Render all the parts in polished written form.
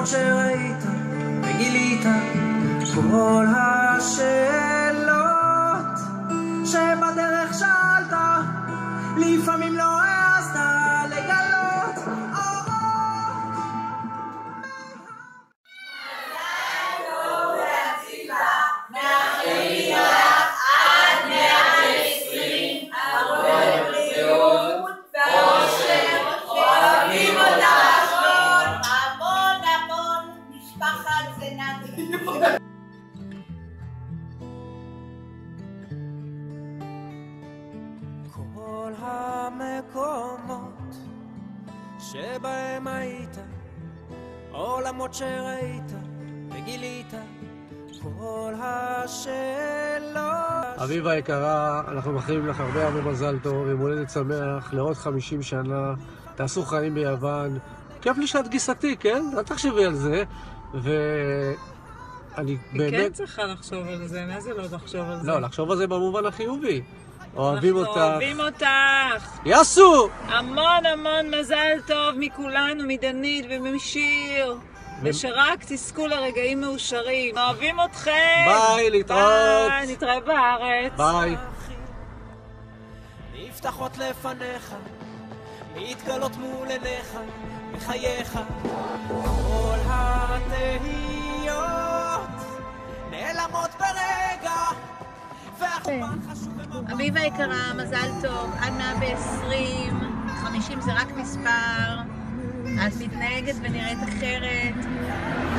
למרות שראית וגילית כל השאלות שבדרך שאלת, לפעמים לא העזת לגלות אורות. מזל טוב והצליחה, מאחלים לך עד 120 המון בריאות ואושר, אוהבים אותך המון המון, משפחת זנתי. כל המקומות שבהם היית, עולמות שראית וגילית כל השאלות. אביבה יקרה, אנחנו מאחלים לך הרבה מזל טוב, יום הולדת שמח לעוד 50 שנה, תעשו חיים ביוון. כיף לי שאת גיסתי, כן? אל תחשבי על זה. ואני באמת... היא כן צריכה לחשוב על זה, מה זה לא לחשוב על זה? לא, לחשוב על זה במובן החיובי. אוהבים אותך. אנחנו אוהבים אותך. יסו! המון המון מזל טוב מכולנו, מדנית ומשיר. ושרק תזכו לרגעים מאושרים. אוהבים אתכם. ביי, להתראות. ביי, נתראה בארץ. ביי. נפתחות לפניך, מתגלות מול עיניך, בחייך. כל התהיות נעלמות ברגע, והחומן חשוב ומאוד. אביבה יקרה, מזל טוב, עד 120, 50 זה רק מספר, את מתנהגת ונראית אחרת,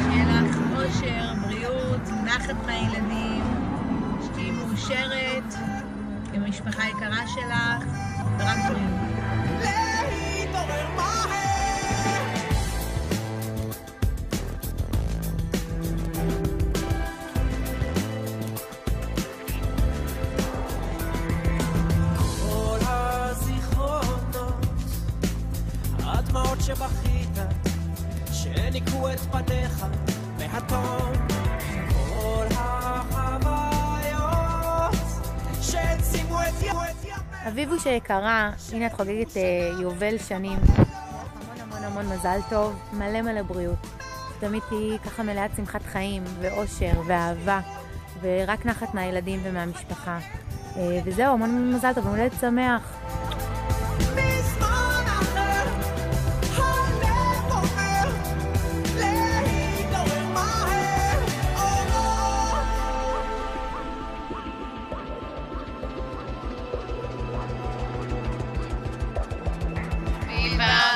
שיהיה לך אושר, בריאות, נחת מהילדים, שתהיי מאושרת, עם המשפחה היקרה שלך, ורק בריאות. להתעורר מהר. כל הזיכרונות, הדמעות שבכית, שניקו את פניך מהתום, כל החוויות שהצימו את ימיך. אביבוש היקרה, הנה את חוגגת יובל שנים. המון המון המון מזל טוב, מלא מלא בריאות. תמיד תהיי ככה מלאת שמחת חיים ואושר ואהבה, ורק נחת מהילדים ומהמשפחה. וזהו, המון המון מזל טוב, מולדת שמח.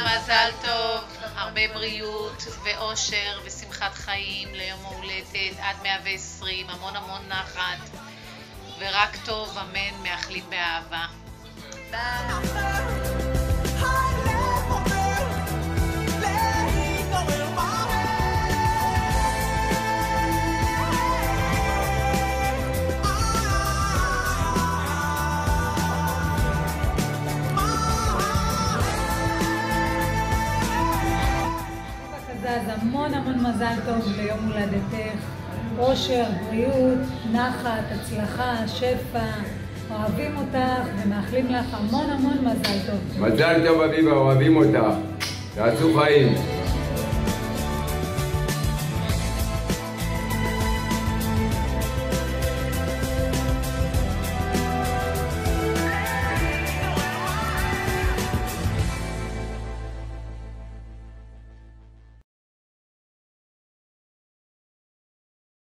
מזל טוב, הרבה בריאות ואושר ושמחת חיים ליום ההולדת עד 120, המון המון נחת ורק טוב, אמן, מאחלים באהבה. אז המון המון מזל טוב ליום הולדתך, אושר, בריאות, נחת, הצלחה, שפע, אוהבים אותך ומאחלים לך המון המון מזל טוב. מזל טוב אביבה, אוהבים אותך, תעשו חיים.